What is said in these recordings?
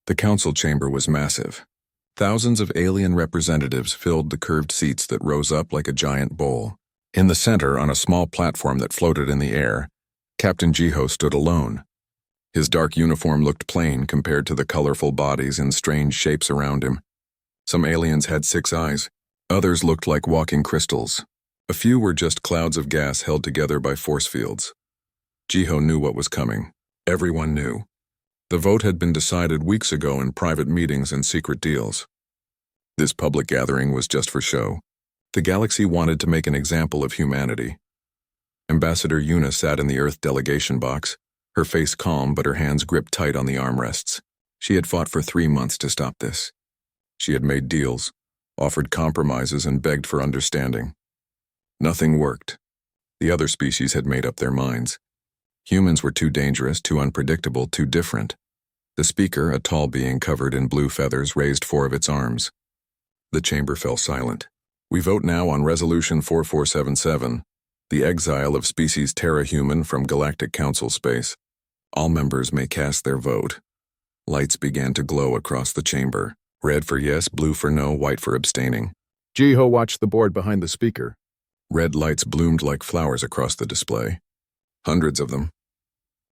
The council chamber was massive. Thousands of alien representatives filled the curved seats that rose up like a giant bowl. In the center, on a small platform that floated in the air, Captain Jiho stood alone. His dark uniform looked plain compared to the colorful bodies and strange shapes around him. Some aliens had 6 eyes. Others looked like walking crystals. A few were just clouds of gas held together by force fields. Jiho knew what was coming. Everyone knew. The vote had been decided weeks ago in private meetings and secret deals. This public gathering was just for show. The galaxy wanted to make an example of humanity. Ambassador Yuna sat in the Earth delegation box, her face calm but her hands gripped tight on the armrests. She had fought for 3 months to stop this. She had made deals, offered compromises, and begged for understanding. Nothing worked. The other species had made up their minds. Humans were too dangerous, too unpredictable, too different. The speaker, a tall being covered in blue feathers, raised 4 of its arms. The chamber fell silent. We vote now on Resolution 4477, the exile of species Terra-Human from Galactic Council space. All members may cast their vote. Lights began to glow across the chamber. Red for yes, blue for no, white for abstaining. Jiho watched the board behind the speaker. Red lights bloomed like flowers across the display. Hundreds of them.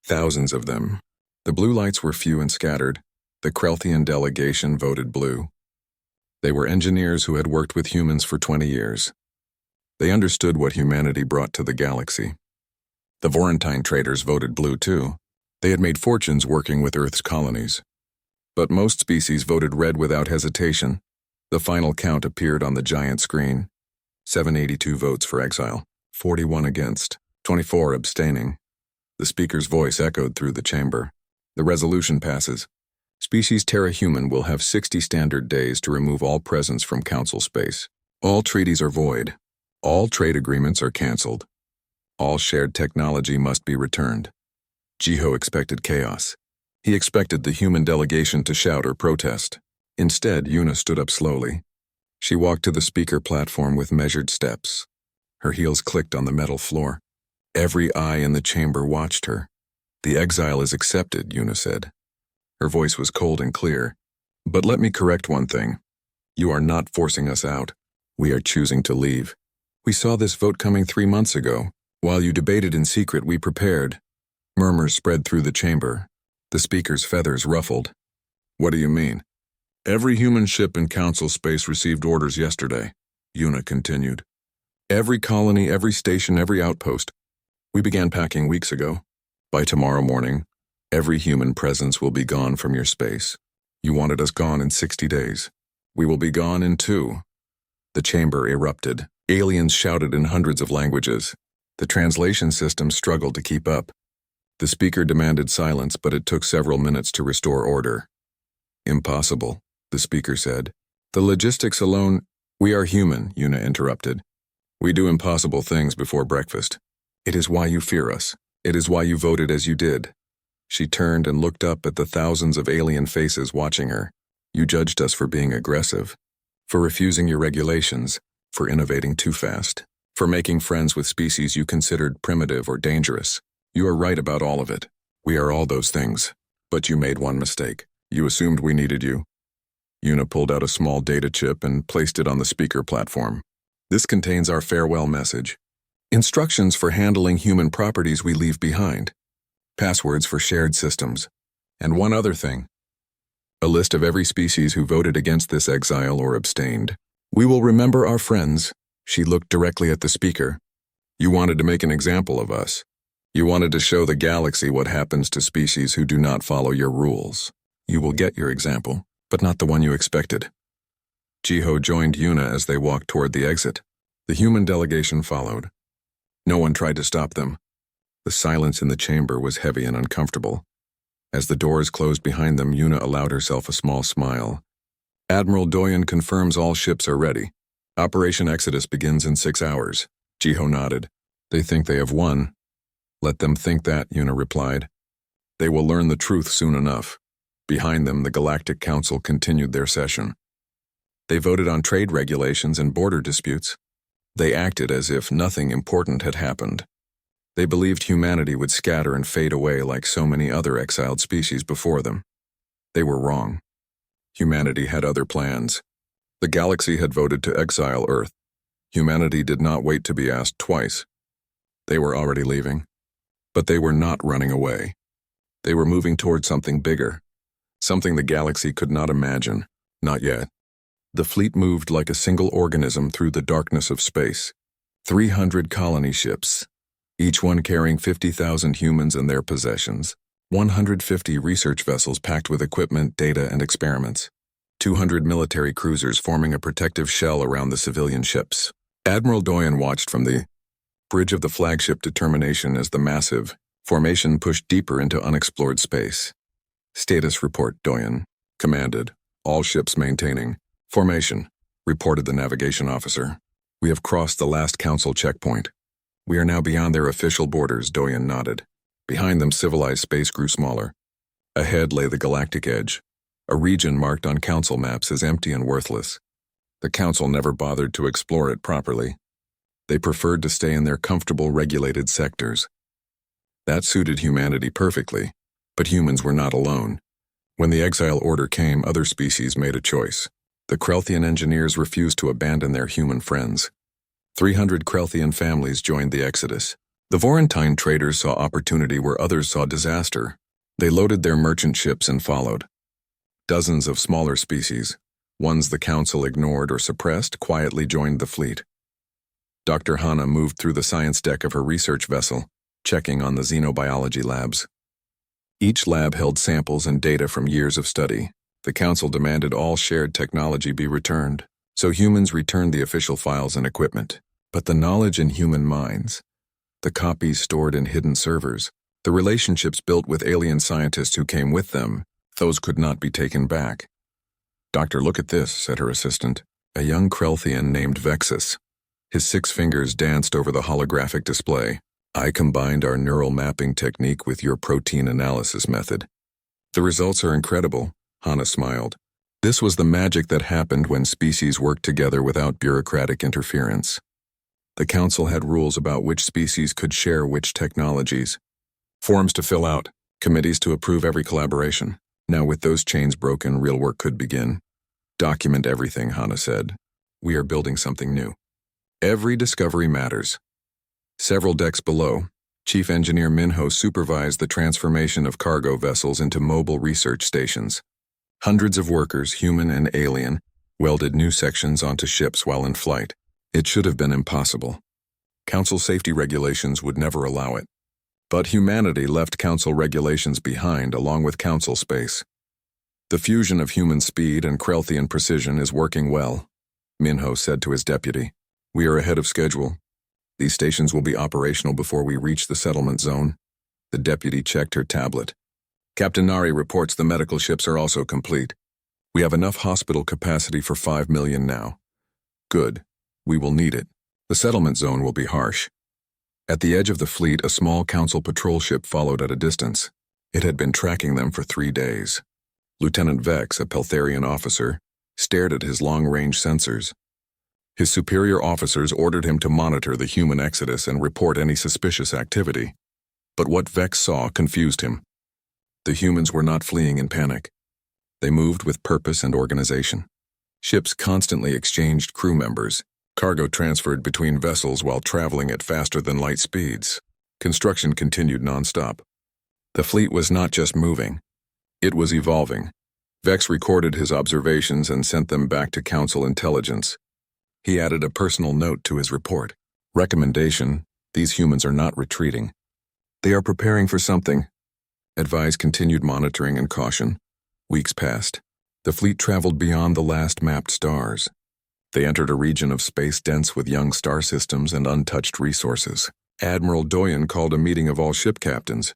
Thousands of them. The blue lights were few and scattered. The Krelthian delegation voted blue. They were engineers who had worked with humans for 20 years. They understood what humanity brought to the galaxy. The Vorentine traders voted blue too. They had made fortunes working with Earth's colonies. But most species voted red without hesitation. The final count appeared on the giant screen. 782 votes for exile, 41 against, 24 abstaining. The speaker's voice echoed through the chamber. The resolution passes. Species Terra-Human will have 60 standard days to remove all presence from council space. All treaties are void. All trade agreements are canceled. All shared technology must be returned. Jiho expected chaos. He expected the human delegation to shout or protest. Instead, Yuna stood up slowly. She walked to the speaker platform with measured steps. Her heels clicked on the metal floor. Every eye in the chamber watched her. The exile is accepted, Yuna said. Her voice was cold and clear. But let me correct one thing. You are not forcing us out. We are choosing to leave. We saw this vote coming 3 months ago. While you debated in secret, we prepared. Murmurs spread through the chamber. The speaker's feathers ruffled. What do you mean? Every human ship in council space received orders yesterday, Yuna continued. Every colony, every station, every outpost. We began packing weeks ago. By tomorrow morning, every human presence will be gone from your space. You wanted us gone in 60 days. We will be gone in 2. The chamber erupted. Aliens shouted in hundreds of languages. The translation system struggled to keep up. The speaker demanded silence, but it took several minutes to restore order. Impossible, the speaker said. The logistics alone— We are human, Yuna interrupted. We do impossible things before breakfast. It is why you fear us. It is why you voted as you did. She turned and looked up at the thousands of alien faces watching her. You judged us for being aggressive, for refusing your regulations, for innovating too fast, for making friends with species you considered primitive or dangerous. You are right about all of it. We are all those things. But you made one mistake. You assumed we needed you. Yuna pulled out a small data chip and placed it on the speaker platform. This contains our farewell message. Instructions for handling human properties we leave behind. Passwords for shared systems. And one other thing. A list of every species who voted against this exile or abstained. We will remember our friends. She looked directly at the speaker. You wanted to make an example of us. You wanted to show the galaxy what happens to species who do not follow your rules. You will get your example, but not the one you expected. Jiho joined Yuna as they walked toward the exit. The human delegation followed. No one tried to stop them. The silence in the chamber was heavy and uncomfortable. As the doors closed behind them, Yuna allowed herself a small smile. Admiral Doyen confirms all ships are ready. Operation Exodus begins in 6 hours. Jiho nodded. They think they have won. Let them think that, Yuna replied. They will learn the truth soon enough. Behind them, the Galactic Council continued their session. They voted on trade regulations and border disputes. They acted as if nothing important had happened. They believed humanity would scatter and fade away like so many other exiled species before them. They were wrong. Humanity had other plans. The galaxy had voted to exile Earth. Humanity did not wait to be asked twice. They were already leaving. But they were not running away. They were moving toward something bigger, something the galaxy could not imagine, not yet. The fleet moved like a single organism through the darkness of space. 300 colony ships, each one carrying 50,000 humans and their possessions. 150 research vessels packed with equipment, data, and experiments. 200 military cruisers forming a protective shell around the civilian ships. Admiral Doyen watched from the bridge of the flagship Determination as the massive formation pushed deeper into unexplored space. Status report, Doyen commanded. All ships maintaining formation, reported the navigation officer. We have crossed the last council checkpoint. We are now beyond their official borders, Doyen nodded. Behind them, civilized space grew smaller. Ahead lay the galactic edge, a region marked on council maps as empty and worthless. The council never bothered to explore it properly. They preferred to stay in their comfortable, regulated sectors. That suited humanity perfectly, but humans were not alone. When the exile order came, other species made a choice. The Krelthian engineers refused to abandon their human friends. 300 Krelthian families joined the exodus. The Vorentine traders saw opportunity where others saw disaster. They loaded their merchant ships and followed. Dozens of smaller species, ones the council ignored or suppressed, quietly joined the fleet. Dr. Hanna moved through the science deck of her research vessel, checking on the xenobiology labs. Each lab held samples and data from years of study. The council demanded all shared technology be returned, so humans returned the official files and equipment. But the knowledge in human minds, the copies stored in hidden servers, the relationships built with alien scientists who came with them, those could not be taken back. "Doctor, look at this," said her assistant, a young Krelthian named Vexus. His 6 fingers danced over the holographic display. "I combined our neural mapping technique with your protein analysis method. The results are incredible," Hanna smiled. This was the magic that happened when species worked together without bureaucratic interference. The council had rules about which species could share which technologies. Forms to fill out, committees to approve every collaboration. Now with those chains broken, real work could begin. "Document everything," Hanna said. "We are building something new. Every discovery matters." Several decks below, Chief Engineer Minho supervised the transformation of cargo vessels into mobile research stations. Hundreds of workers, human and alien, welded new sections onto ships while in flight. It should have been impossible. Council safety regulations would never allow it. But humanity left council regulations behind along with council space. "The fusion of human speed and Krelthian precision is working well," Minho said to his deputy. "We are ahead of schedule. These stations will be operational before we reach the settlement zone." The deputy checked her tablet. "Captain Nari reports the medical ships are also complete. We have enough hospital capacity for 5 million now." "Good. We will need it. The settlement zone will be harsh." At the edge of the fleet, a small council patrol ship followed at a distance. It had been tracking them for 3 days. Lieutenant Vex, a Peltharian officer, stared at his long-range sensors. His superior officers ordered him to monitor the human exodus and report any suspicious activity. But what Vex saw confused him. The humans were not fleeing in panic. They moved with purpose and organization. Ships constantly exchanged crew members. Cargo transferred between vessels while traveling at faster-than-light speeds. Construction continued nonstop. The fleet was not just moving. It was evolving. Vex recorded his observations and sent them back to Council Intelligence. He added a personal note to his report. Recommendation: these humans are not retreating. They are preparing for something. Advise continued monitoring and caution. Weeks passed. The fleet traveled beyond the last mapped stars. They entered a region of space dense with young star systems and untouched resources. Admiral Doyen called a meeting of all ship captains.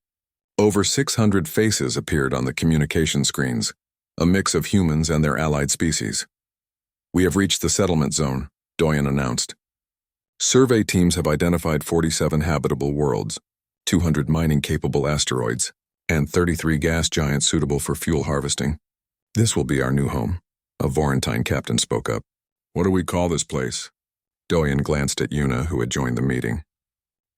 Over 600 faces appeared on the communication screens, a mix of humans and their allied species. "We have reached the settlement zone," Doyen announced. "Survey teams have identified 47 habitable worlds, 200 mining-capable asteroids, and 33 gas giants suitable for fuel harvesting. This will be our new home," a Vorentine captain spoke up. "What do we call this place?" Doyen glanced at Yuna, who had joined the meeting.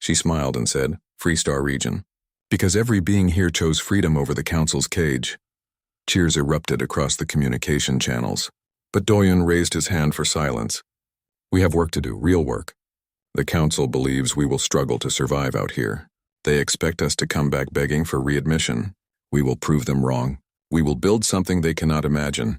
She smiled and said, "Freestar Region. Because every being here chose freedom over the Council's cage." Cheers erupted across the communication channels, but Doyen raised his hand for silence. We have work to do, real work. The Council believes we will struggle to survive out here. They expect us to come back begging for readmission. We will prove them wrong. We will build something they cannot imagine.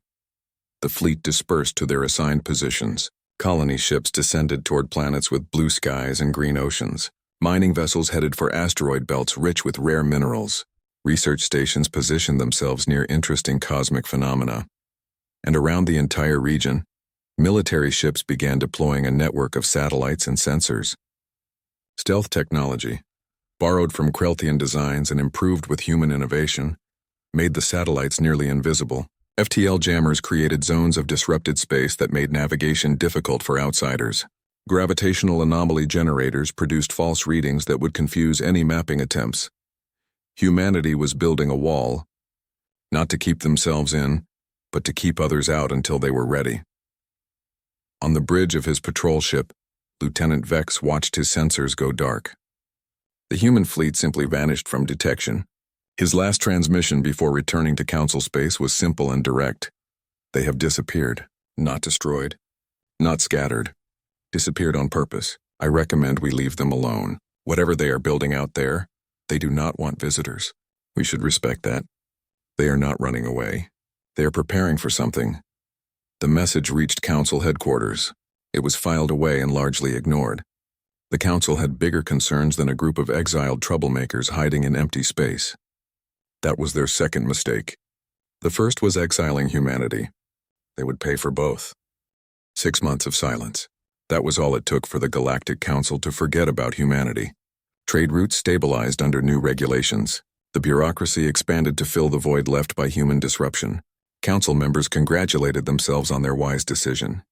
The fleet dispersed to their assigned positions. Colony ships descended toward planets with blue skies and green oceans. Mining vessels headed for asteroid belts rich with rare minerals. Research stations positioned themselves near interesting cosmic phenomena. And around the entire region, military ships began deploying a network of satellites and sensors. Stealth technology, borrowed from Krelthian designs and improved with human innovation, made the satellites nearly invisible. FTL jammers created zones of disrupted space that made navigation difficult for outsiders. Gravitational anomaly generators produced false readings that would confuse any mapping attempts. Humanity was building a wall, not to keep themselves in, but to keep others out until they were ready. On the bridge of his patrol ship, Lieutenant Vex watched his sensors go dark. The human fleet simply vanished from detection. His last transmission before returning to Council space was simple and direct. They have disappeared, not destroyed, not scattered. Disappeared on purpose. I recommend we leave them alone. Whatever they are building out there, they do not want visitors. We should respect that. They are not running away. They are preparing for something. The message reached Council headquarters. It was filed away and largely ignored. The Council had bigger concerns than a group of exiled troublemakers hiding in empty space. That was their second mistake. The first was exiling humanity. They would pay for both. 6 months of silence. That was all it took for the Galactic Council to forget about humanity. Trade routes stabilized under new regulations. The bureaucracy expanded to fill the void left by human disruption. Council members congratulated themselves on their wise decision.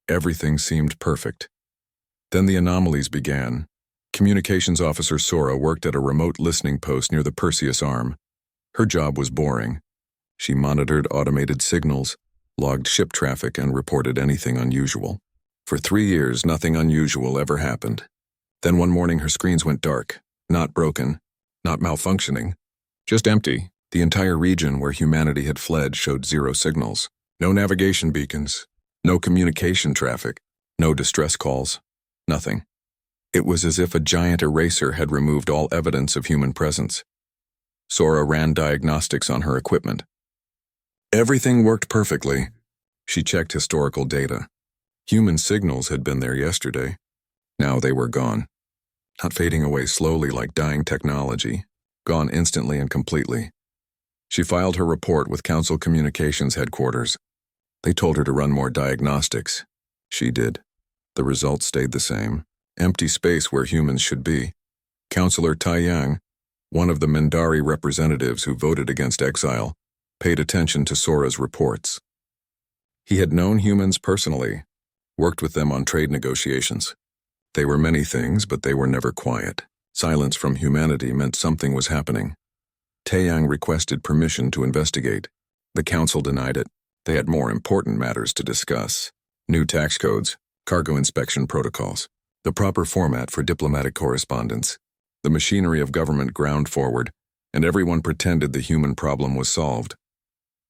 Everything seemed perfect. Then the anomalies began. Communications Officer Sora worked at a remote listening post near the Perseus Arm. Her job was boring. She monitored automated signals, logged ship traffic, and reported anything unusual. For 3 years, nothing unusual ever happened. Then one morning her screens went dark. Not broken, not malfunctioning, just empty. The entire region where humanity had fled showed 0 signals. No navigation beacons, no communication traffic, no distress calls, nothing. It was as if a giant eraser had removed all evidence of human presence. Sora ran diagnostics on her equipment. Everything worked perfectly. She checked historical data. Human signals had been there yesterday. Now they were gone. Not fading away slowly like dying technology. Gone instantly and completely. She filed her report with Council Communications headquarters. They told her to run more diagnostics. She did. The results stayed the same. Empty space where humans should be. Counselor Tai Yang, one of the Mindari representatives who voted against exile, paid attention to Sora's reports. He had known humans personally, worked with them on trade negotiations. They were many things, but they were never quiet. Silence from humanity meant something was happening. Taeyang requested permission to investigate. The Council denied it. They had more important matters to discuss. New tax codes, cargo inspection protocols, the proper format for diplomatic correspondence. The machinery of government ground forward, and everyone pretended the human problem was solved.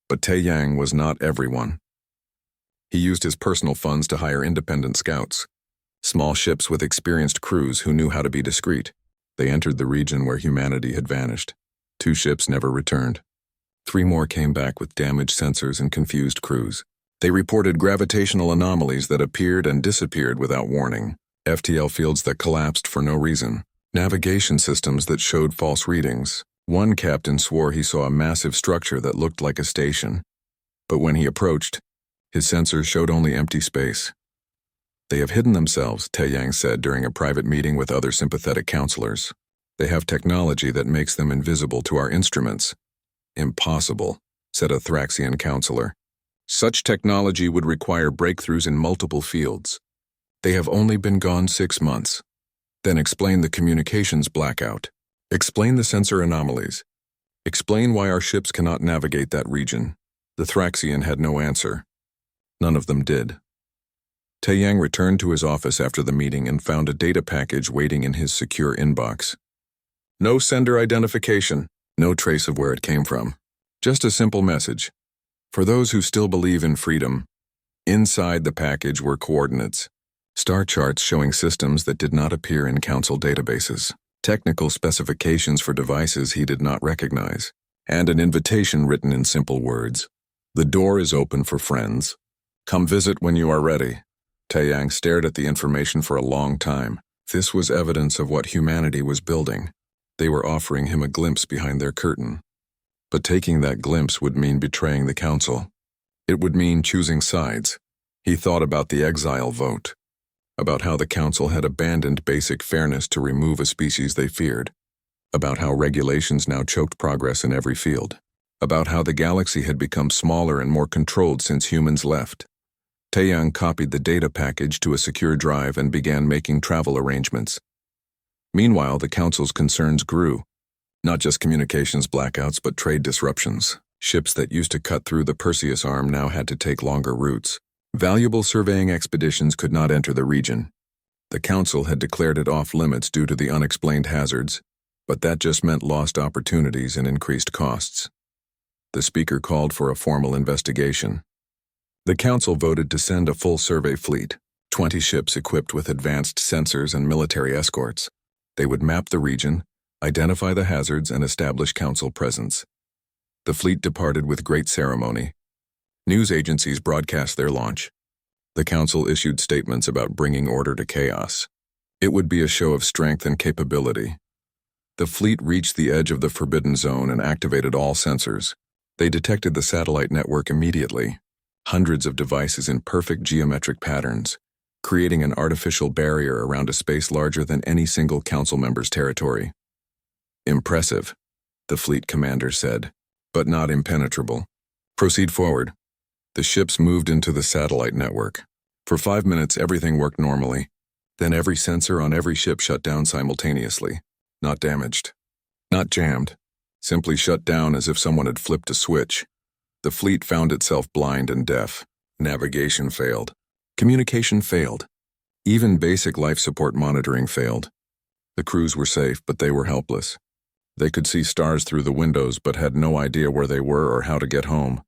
But Taeyang was not everyone. He used his personal funds to hire independent scouts. Small ships with experienced crews who knew how to be discreet. They entered the region where humanity had vanished. 2 ships never returned. 3 more came back with damaged sensors and confused crews. They reported gravitational anomalies that appeared and disappeared without warning. FTL fields that collapsed for no reason. Navigation systems that showed false readings. One captain swore he saw a massive structure that looked like a station. But when he approached, his sensors showed only empty space. They have hidden themselves, Taeyang said during a private meeting with other sympathetic counselors. They have technology that makes them invisible to our instruments. Impossible, said a Thraxian counselor. Such technology would require breakthroughs in multiple fields. They have only been gone 6 months. Then explain the communications blackout. Explain the sensor anomalies. Explain why our ships cannot navigate that region. The Thraxian had no answer. None of them did. Taeyang returned to his office after the meeting and found a data package waiting in his secure inbox. No sender identification, no trace of where it came from. Just a simple message. For those who still believe in freedom, inside the package were coordinates, star charts showing systems that did not appear in Council databases, technical specifications for devices he did not recognize, and an invitation written in simple words. The door is open for friends. Come visit when you are ready. Taeyang stared at the information for a long time. This was evidence of what humanity was building. They were offering him a glimpse behind their curtain. But taking that glimpse would mean betraying the Council. It would mean choosing sides. He thought about the Exile vote, about how the Council had abandoned basic fairness to remove a species they feared, about how regulations now choked progress in every field, about how the galaxy had become smaller and more controlled since humans left. Taeyang copied the data package to a secure drive and began making travel arrangements. Meanwhile, the Council's concerns grew. Not just communications blackouts, but trade disruptions. Ships that used to cut through the Perseus arm now had to take longer routes. Valuable surveying expeditions could not enter the region. The Council had declared it off-limits due to the unexplained hazards, but that just meant lost opportunities and increased costs. The Speaker called for a formal investigation. The Council voted to send a full survey fleet, 20 ships equipped with advanced sensors and military escorts. They would map the region, identify the hazards, and establish Council presence. The fleet departed with great ceremony. News agencies broadcast their launch. The Council issued statements about bringing order to chaos. It would be a show of strength and capability. The fleet reached the edge of the Forbidden Zone and activated all sensors. They detected the satellite network immediately. Hundreds of devices in perfect geometric patterns, creating an artificial barrier around a space larger than any single Council member's territory. Impressive, the fleet commander said, but not impenetrable. Proceed forward. The ships moved into the satellite network. For 5 minutes, everything worked normally. Then every sensor on every ship shut down simultaneously. Not damaged. Not jammed. Simply shut down as if someone had flipped a switch. The fleet found itself blind and deaf. Navigation failed. Communication failed. Even basic life support monitoring failed. The crews were safe, but they were helpless. They could see stars through the windows, but had no idea where they were or how to get home.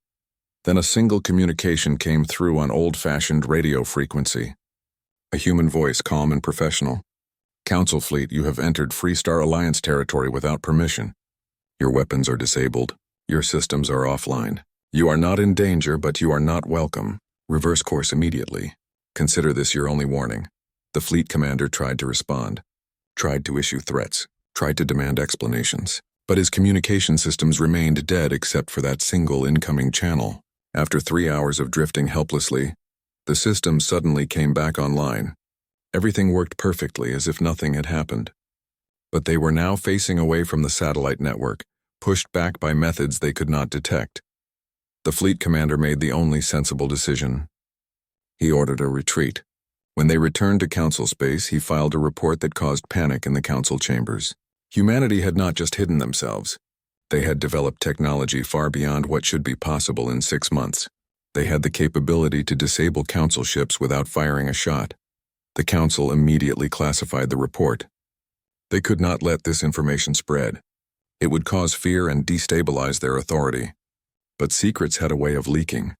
Then a single communication came through on old-fashioned radio frequency. A human voice, calm and professional. Council fleet, you have entered Freestar Alliance territory without permission. Your weapons are disabled. Your systems are offline. You are not in danger, but you are not welcome. Reverse course immediately. Consider this your only warning. The fleet commander tried to respond, tried to issue threats, tried to demand explanations, but his communication systems remained dead except for that single incoming channel. After 3 hours of drifting helplessly, the system suddenly came back online. Everything worked perfectly as if nothing had happened. But they were now facing away from the satellite network, pushed back by methods they could not detect. The fleet commander made the only sensible decision. He ordered a retreat. When they returned to Council space, he filed a report that caused panic in the Council chambers. Humanity had not just hidden themselves. They had developed technology far beyond what should be possible in 6 months. They had the capability to disable Council ships without firing a shot. The Council immediately classified the report. They could not let this information spread. It would cause fear and destabilize their authority. But secrets had a way of leaking,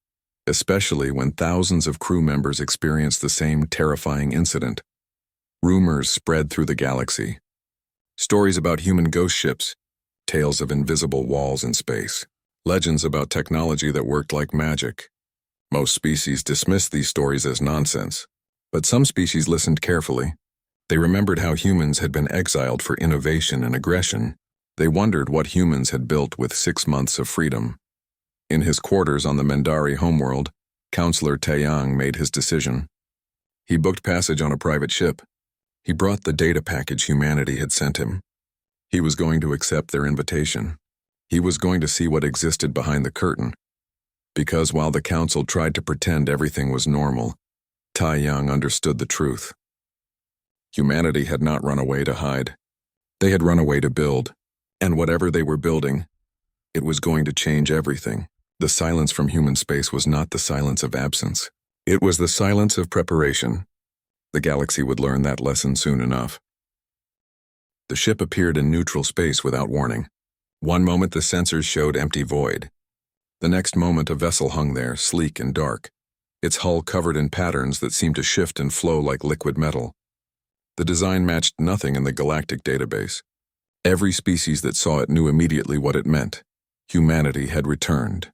especially when thousands of crew members experienced the same terrifying incident. Rumors spread through the galaxy. Stories about human ghost ships, tales of invisible walls in space, legends about technology that worked like magic. Most species dismissed these stories as nonsense, but some species listened carefully. They remembered how humans had been exiled for innovation and aggression. They wondered what humans had built with 6 months of freedom. In his quarters on the Mendari homeworld, Counselor Taeyang made his decision. He booked passage on a private ship. He brought the data package humanity had sent him. He was going to accept their invitation. He was going to see what existed behind the curtain. Because while the Council tried to pretend everything was normal, Taeyang understood the truth. Humanity had not run away to hide. They had run away to build. And whatever they were building, it was going to change everything. The silence from human space was not the silence of absence. It was the silence of preparation. The galaxy would learn that lesson soon enough. The ship appeared in neutral space without warning. One moment the sensors showed empty void. The next moment a vessel hung there, sleek and dark, its hull covered in patterns that seemed to shift and flow like liquid metal. The design matched nothing in the galactic database. Every species that saw it knew immediately what it meant. Humanity had returned.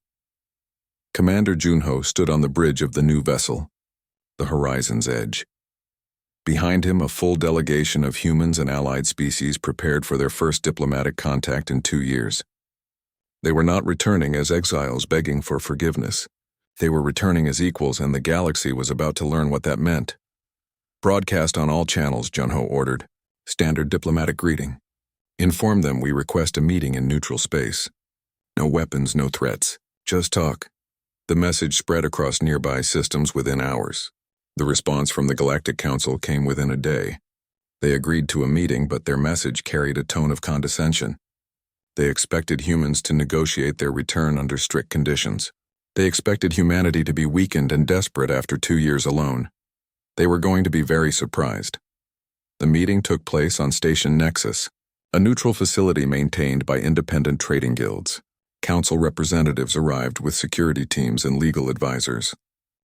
Commander Junho stood on the bridge of the new vessel, the horizon's edge. Behind him, a full delegation of humans and allied species prepared for their first diplomatic contact in 2 years. They were not returning as exiles begging for forgiveness. They were returning as equals, and the galaxy was about to learn what that meant. Broadcast on all channels, Junho ordered. Standard diplomatic greeting. Inform them we request a meeting in neutral space. No weapons, no threats. Just talk. The message spread across nearby systems within hours. The response from the Galactic Council came within a day. They agreed to a meeting, but their message carried a tone of condescension. They expected humans to negotiate their return under strict conditions. They expected humanity to be weakened and desperate after 2 years alone. They were going to be very surprised. The meeting took place on Station Nexus, a neutral facility maintained by independent trading guilds. Council representatives arrived with security teams and legal advisors.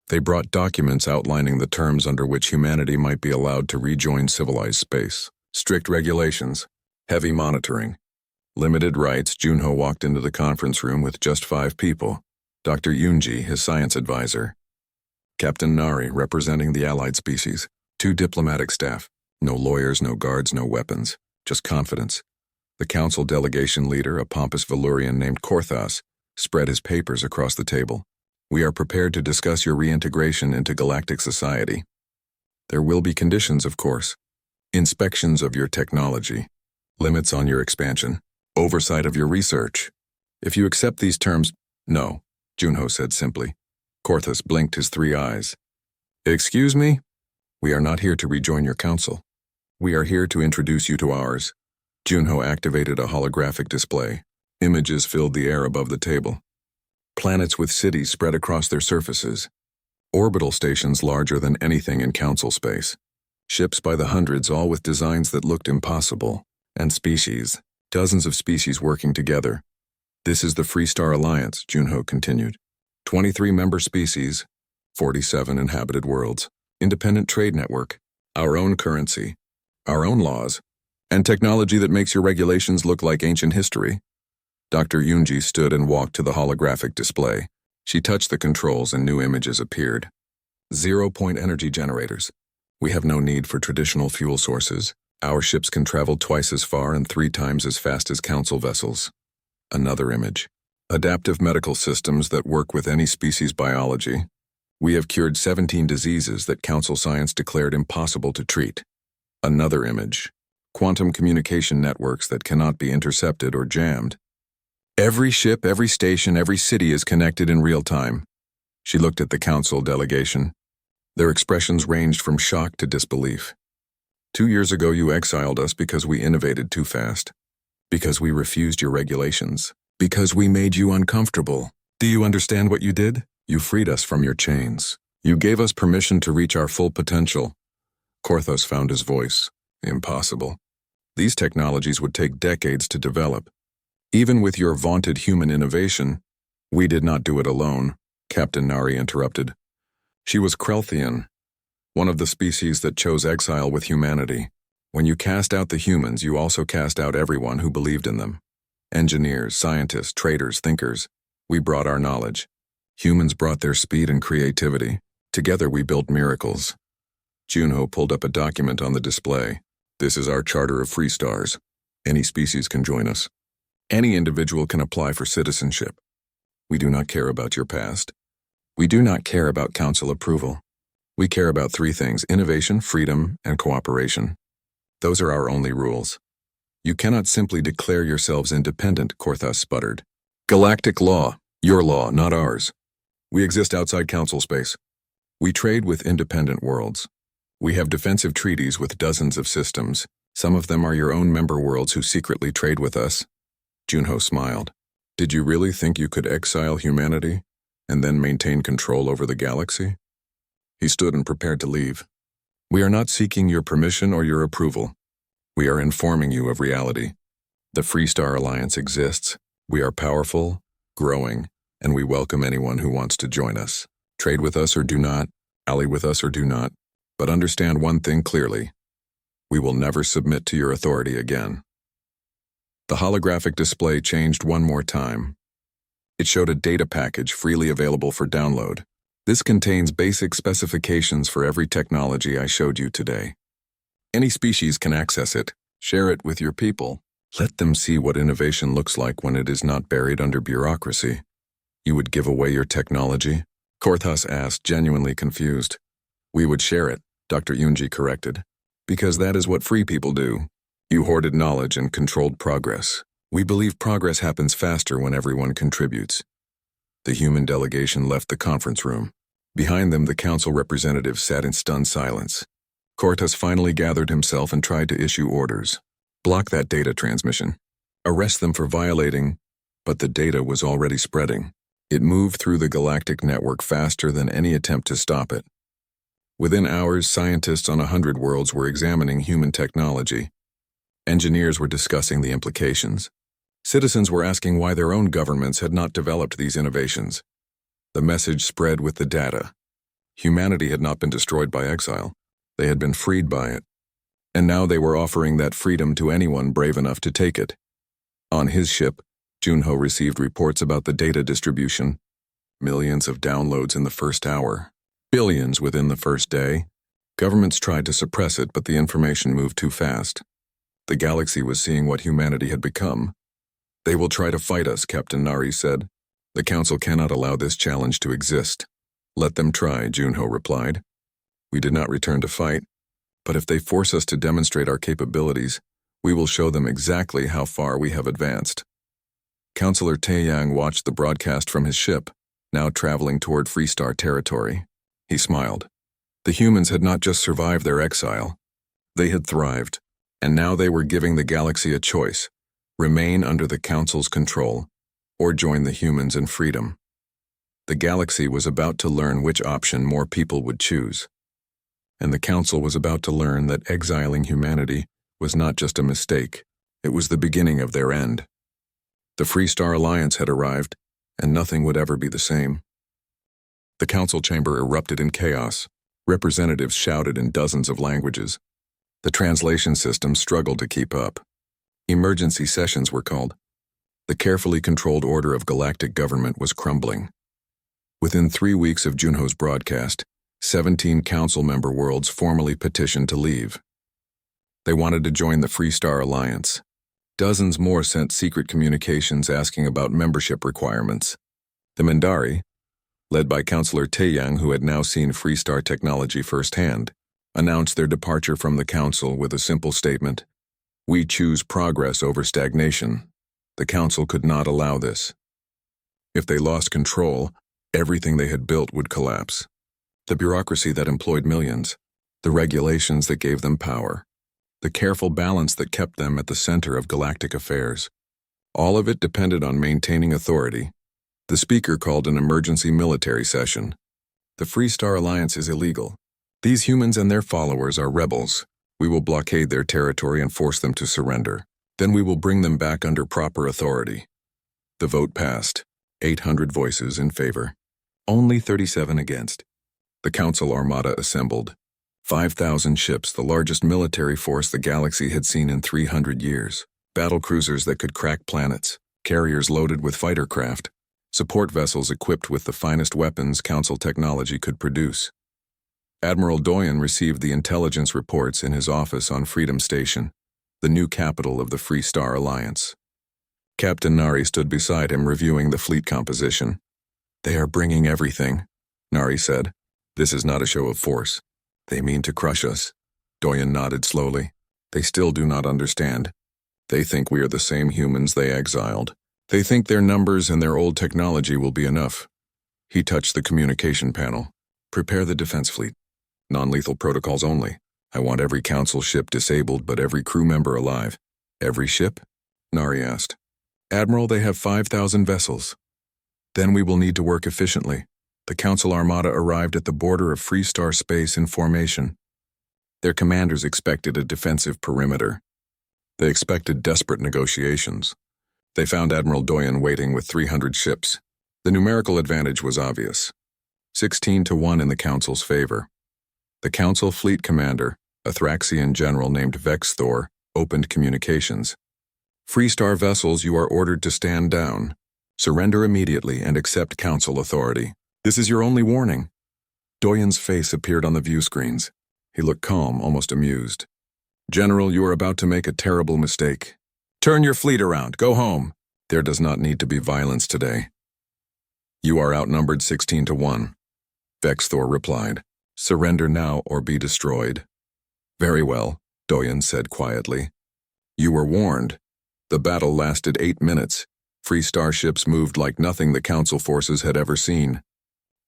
They brought documents outlining the terms under which humanity might be allowed to rejoin civilized space. Strict regulations, heavy monitoring, limited rights. Junho walked into the conference room with just 5 people. Dr. Yunji, his science advisor. Captain Nari, representing the allied species. 2 diplomatic staff. No lawyers, no guards, no weapons. Just confidence. The council delegation leader, a pompous Valurian named Korthas, spread his papers across the table. We are prepared to discuss your reintegration into galactic society. There will be conditions, of course. Inspections of your technology. Limits on your expansion. Oversight of your research. If you accept these terms, no, Junho said simply. Korthas blinked his 3 eyes. Excuse me? We are not here to rejoin your council. We are here to introduce you to ours. Junho activated a holographic display. Images filled the air above the table. Planets with cities spread across their surfaces. Orbital stations larger than anything in council space. Ships by the hundreds, all with designs that looked impossible. And species. Dozens of species working together. This is the Freestar Alliance, Junho continued. 23 member species, 47 inhabited worlds, independent trade network, our own currency, our own laws, and technology that makes your regulations look like ancient history. Dr. Yunji stood and walked to the holographic display. She touched the controls and new images appeared. 0-point energy generators. We have no need for traditional fuel sources. Our ships can travel twice as far and 3 times as fast as council vessels. Another image. Adaptive medical systems that work with any species biology. We have cured 17 diseases that council science declared impossible to treat. Another image. Quantum communication networks that cannot be intercepted or jammed. Every ship, every station, every city is connected in real time. She looked at the council delegation. Their expressions ranged from shock to disbelief. 2 years ago you exiled us because we innovated too fast. Because we refused your regulations. Because we made you uncomfortable. Do you understand what you did? You freed us from your chains. You gave us permission to reach our full potential. Korthos found his voice. Impossible. These technologies would take decades to develop. Even with your vaunted human innovation, we did not do it alone, Captain Nari interrupted. She was Krelthian, one of the species that chose exile with humanity. When you cast out the humans, you also cast out everyone who believed in them. Engineers, scientists, traders, thinkers. We brought our knowledge. Humans brought their speed and creativity. Together we built miracles. Junho pulled up a document on the display. This is our charter of free stars. Any species can join us. Any individual can apply for citizenship. We do not care about your past. We do not care about council approval. We care about 3 things: innovation, freedom, and cooperation. Those are our only rules. You cannot simply declare yourselves independent, Korthas sputtered. Galactic law, your law, not ours. We exist outside council space. We trade with independent worlds. We have defensive treaties with dozens of systems. Some of them are your own member worlds who secretly trade with us. Junho smiled. Did you really think you could exile humanity and then maintain control over the galaxy? He stood and prepared to leave. We are not seeking your permission or your approval. We are informing you of reality. The Freestar Alliance exists. We are powerful, growing, and we welcome anyone who wants to join us. Trade with us or do not, ally with us or do not, but understand one thing clearly. We will never submit to your authority again. The holographic display changed one more time. It showed a data package freely available for download. This contains basic specifications for every technology I showed you today. Any species can access it. Share it with your people. Let them see what innovation looks like when it is not buried under bureaucracy. You would give away your technology? Korthas asked, genuinely confused. We would share it, Dr. Yunji corrected. Because that is what free people do. You hoarded knowledge and controlled progress. We believe progress happens faster when everyone contributes. The human delegation left the conference room. Behind them, the council representatives sat in stunned silence. Korthas finally gathered himself and tried to issue orders. Block that data transmission. Arrest them for violating, but the data was already spreading. It moved through the galactic network faster than any attempt to stop it. Within hours, scientists on 100 worlds were examining human technology. Engineers were discussing the implications. Citizens were asking why their own governments had not developed these innovations. The message spread with the data. Humanity had not been destroyed by exile. They had been freed by it. And now they were offering that freedom to anyone brave enough to take it. On his ship, Junho received reports about the data distribution. Millions of downloads in the first hour. Billions within the first day. Governments tried to suppress it, but the information moved too fast. The galaxy was seeing what humanity had become. They will try to fight us, Captain Nari said. The Council cannot allow this challenge to exist. Let them try, Junho replied. We did not return to fight, but if they force us to demonstrate our capabilities, we will show them exactly how far we have advanced. Councillor Taeyang watched the broadcast from his ship, now traveling toward Freestar territory. He smiled. The humans had not just survived their exile. They had thrived, and now they were giving the galaxy a choice: remain under the Council's control, or join the humans in freedom. The galaxy was about to learn which option more people would choose. And the Council was about to learn that exiling humanity was not just a mistake, it was the beginning of their end. The Freestar Alliance had arrived, and nothing would ever be the same. The council chamber erupted in chaos. Representatives shouted in dozens of languages. The translation system struggled to keep up. Emergency sessions were called. The carefully controlled order of galactic government was crumbling. Within 3 weeks of Junho's broadcast, 17 council member worlds formally petitioned to leave. They wanted to join the Freestar Alliance. Dozens more sent secret communications asking about membership requirements. The Mindari, led by Councillor Taeyang, who had now seen Freestar technology firsthand, announced their departure from the council with a simple statement: "We choose progress over stagnation." The council could not allow this. If they lost control, everything they had built would collapse. The bureaucracy that employed millions, the regulations that gave them power, the careful balance that kept them at the center of galactic affairs. All of it depended on maintaining authority. The speaker called an emergency military session. The Freestar Alliance is illegal. These humans and their followers are rebels. We will blockade their territory and force them to surrender. Then we will bring them back under proper authority. The vote passed. 800 voices in favor. Only 37 against. The Council Armada assembled. 5,000 ships, the largest military force the galaxy had seen in 300 years. Battle cruisers that could crack planets. Carriers loaded with fighter craft. Support vessels equipped with the finest weapons Council technology could produce. Admiral Doyen received the intelligence reports in his office on Freedom Station, the new capital of the Freestar Alliance. Captain Nari stood beside him reviewing the fleet composition. "They are bringing everything," Nari said. "This is not a show of force. They mean to crush us." Doyen nodded slowly. "They still do not understand. They think we are the same humans they exiled. They think their numbers and their old technology will be enough." He touched the communication panel. "Prepare the defense fleet. Non-lethal protocols only. I want every council ship disabled but every crew member alive." "Every ship?" Nari asked. "Admiral, they have 5,000 vessels. Then we will need to work efficiently." The Council Armada arrived at the border of Freestar space in formation. Their commanders expected a defensive perimeter. They expected desperate negotiations. They found Admiral Doyen waiting with 300 ships. The numerical advantage was obvious. 16-1 in the Council's favor. The Council Fleet Commander, a Thraxian general named Vexthor, opened communications. Freestar vessels, you are ordered to stand down. Surrender immediately and accept Council authority. This is your only warning. Doyen's face appeared on the view screens. He looked calm, almost amused. General, you are about to make a terrible mistake. Turn your fleet around. Go home. There does not need to be violence today. You are outnumbered 16-1. Vexthor replied. Surrender now or be destroyed. Very well, Doyen said quietly. You were warned. The battle lasted 8 minutes. Free starships moved like nothing the Council forces had ever seen.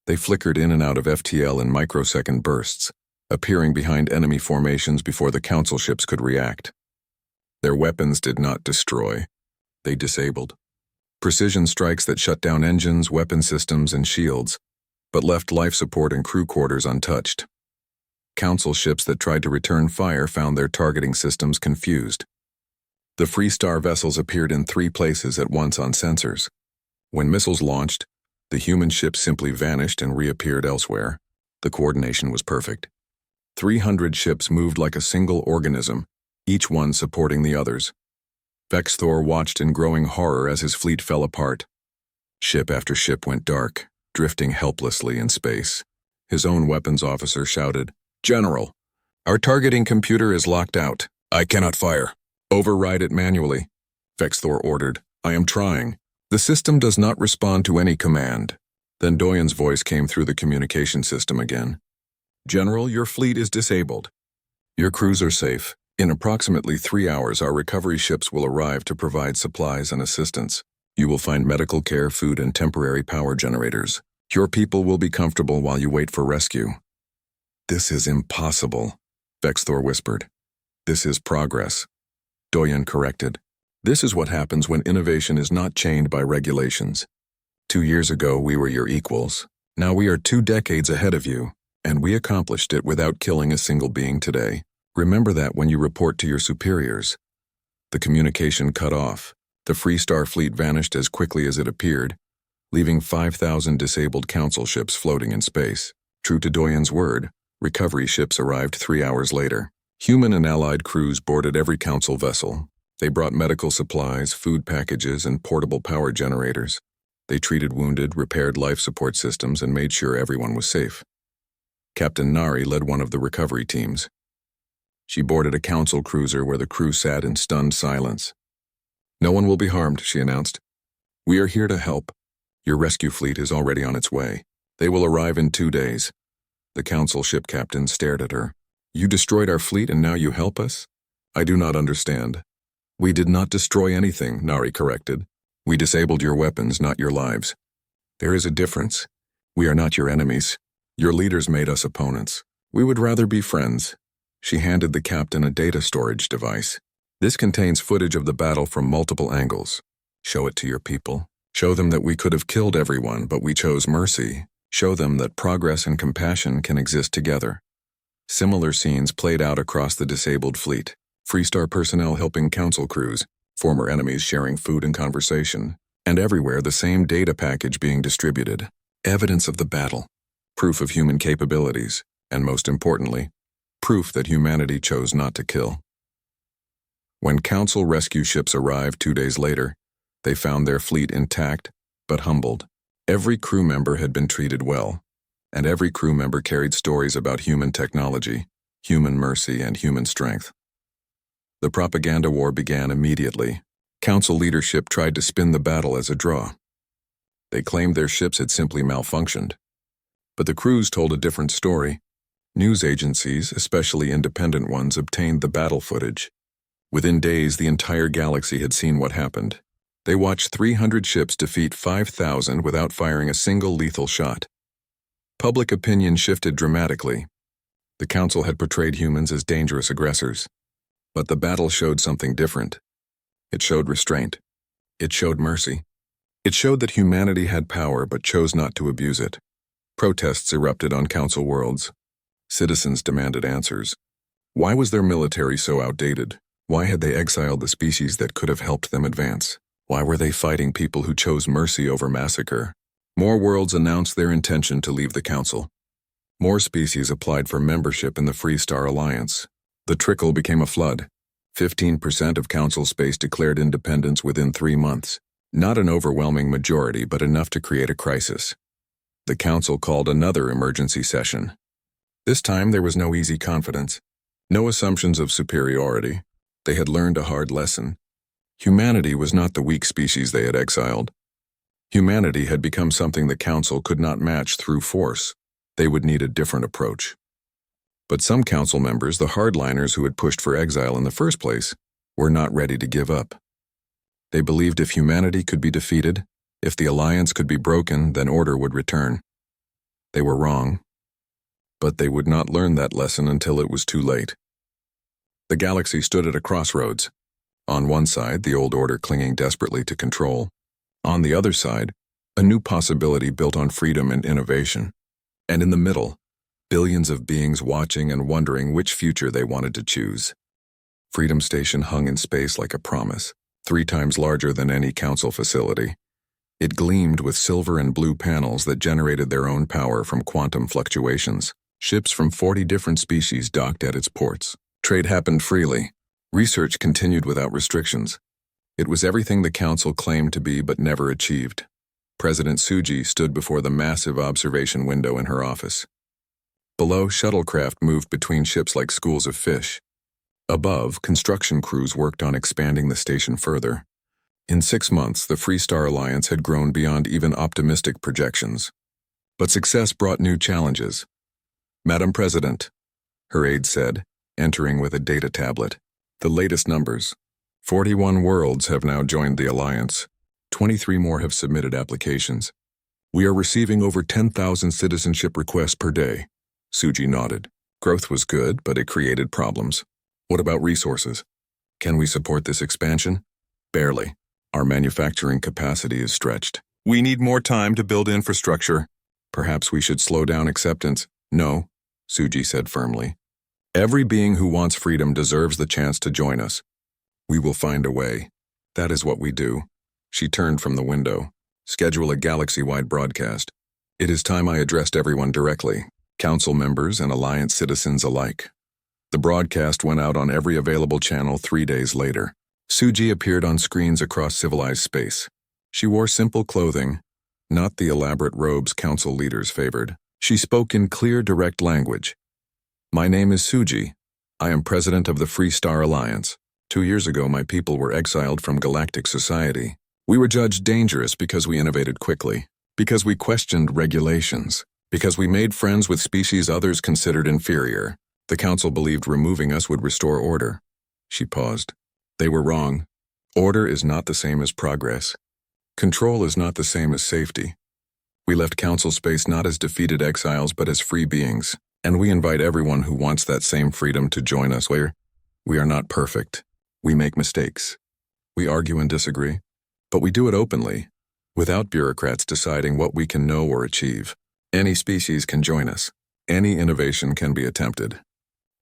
They flickered in and out of FTL in microsecond bursts, appearing behind enemy formations before the Council ships could react. Their weapons did not destroy. They disabled. Precision strikes that shut down engines, weapon systems, and shields, but left life support and crew quarters untouched. Council ships that tried to return fire found their targeting systems confused. The Freestar vessels appeared in 3 places at once on sensors. When missiles launched, the human ships simply vanished and reappeared elsewhere. The coordination was perfect. 300 ships moved like a single organism, each one supporting the others. Vexthor watched in growing horror as his fleet fell apart. Ship after ship went dark, drifting helplessly in space. His own weapons officer shouted, General, our targeting computer is locked out. I cannot fire. Override it manually. Vexthor ordered. I am trying. The system does not respond to any command. Then Doyen's voice came through the communication system again. General, your fleet is disabled. Your crews are safe. In approximately 3 hours, our recovery ships will arrive to provide supplies and assistance. You will find medical care, food, and temporary power generators. Your people will be comfortable while you wait for rescue. This is impossible, Vexthor whispered. This is progress. Doyen corrected. This is what happens when innovation is not chained by regulations. 2 years ago, we were your equals. Now we are 2 decades ahead of you, and we accomplished it without killing a single being today. Remember that when you report to your superiors. The communication cut off. The Freestar fleet vanished as quickly as it appeared, leaving 5,000 disabled Council ships floating in space. True to Doyen's word, recovery ships arrived 3 hours later. Human and allied crews boarded every Council vessel. They brought medical supplies, food packages, and portable power generators. They treated wounded, repaired life support systems, and made sure everyone was safe. Captain Nari led one of the recovery teams. She boarded a Council cruiser where the crew sat in stunned silence. No one will be harmed, she announced. We are here to help. Your rescue fleet is already on its way. They will arrive in 2 days. The Council ship captain stared at her. You destroyed our fleet and now you help us? I do not understand. We did not destroy anything, Nari corrected. We disabled your weapons, not your lives. There is a difference. We are not your enemies. Your leaders made us opponents. We would rather be friends. She handed the captain a data storage device. This contains footage of the battle from multiple angles. Show it to your people. Show them that we could have killed everyone, but we chose mercy. Show them that progress and compassion can exist together. Similar scenes played out across the disabled fleet. Freestar personnel helping Council crews, former enemies sharing food and conversation, and everywhere the same data package being distributed. Evidence of the battle, proof of human capabilities, and most importantly, proof that humanity chose not to kill. When Council rescue ships arrived 2 days later, they found their fleet intact but humbled. Every crew member had been treated well, and every crew member carried stories about human technology, human mercy, and human strength. The propaganda war began immediately. Council leadership tried to spin the battle as a draw. They claimed their ships had simply malfunctioned. But the crews told a different story. News agencies, especially independent ones, obtained the battle footage. Within days, the entire galaxy had seen what happened. They watched 300 ships defeat 5,000 without firing a single lethal shot. Public opinion shifted dramatically. The Council had portrayed humans as dangerous aggressors. But the battle showed something different. It showed restraint. It showed mercy. It showed that humanity had power but chose not to abuse it. Protests erupted on Council worlds. Citizens demanded answers. Why was their military so outdated? Why had they exiled the species that could have helped them advance? Why were they fighting people who chose mercy over massacre? More worlds announced their intention to leave the Council. More species applied for membership in the Free Star Alliance. The trickle became a flood. 15% of Council space declared independence within 3 months. Not an overwhelming majority, but enough to create a crisis. The Council called another emergency session. This time there was no easy confidence. No assumptions of superiority. They had learned a hard lesson. Humanity was not the weak species they had exiled. Humanity had become something the Council could not match through force. They would need a different approach. But some Council members, the hardliners who had pushed for exile in the first place, were not ready to give up. They believed if humanity could be defeated, if the alliance could be broken, then order would return. They were wrong. But they would not learn that lesson until it was too late. The galaxy stood at a crossroads. On one side, the old order clinging desperately to control. On the other side, a new possibility built on freedom and innovation. And in the middle, billions of beings watching and wondering which future they wanted to choose. Freedom Station hung in space like a promise, 3 times larger than any Council facility. It gleamed with silver and blue panels that generated their own power from quantum fluctuations. Ships from 40 different species docked at its ports. Trade happened freely. Research continued without restrictions. It was everything the Council claimed to be but never achieved. President Suji stood before the massive observation window in her office. Below, shuttlecraft moved between ships like schools of fish. Above, construction crews worked on expanding the station further. In 6 months, the Free Star Alliance had grown beyond even optimistic projections. But success brought new challenges. "Madam President," her aide said, entering with a data tablet. "The latest numbers. 41 worlds have now joined the Alliance. 23 more have submitted applications. We are receiving over 10,000 citizenship requests per day." Suji nodded. Growth was good, but it created problems. "What about resources? Can we support this expansion?" "Barely. Our manufacturing capacity is stretched. We need more time to build infrastructure. Perhaps we should slow down acceptance." "No," Suji said firmly. "Every being who wants freedom deserves the chance to join us. We will find a way. That is what we do." She turned from the window. "Schedule a galaxy-wide broadcast. It is time I addressed everyone directly, Council members and Alliance citizens alike." The broadcast went out on every available channel 3 days later. Suji appeared on screens across civilized space. She wore simple clothing, not the elaborate robes Council leaders favored. She spoke in clear, direct language. "My name is Suji. I am president of the Free Star Alliance. 2 years ago, my people were exiled from galactic society. We were judged dangerous because we innovated quickly, because we questioned regulations, because we made friends with species others considered inferior. The Council believed removing us would restore order." She paused. "They were wrong. Order is not the same as progress. Control is not the same as safety. We left Council space not as defeated exiles but as free beings, and we invite everyone who wants that same freedom to join us. We are not perfect. We make mistakes. We argue and disagree, but we do it openly, without bureaucrats deciding what we can know or achieve. Any species can join us. Any innovation can be attempted.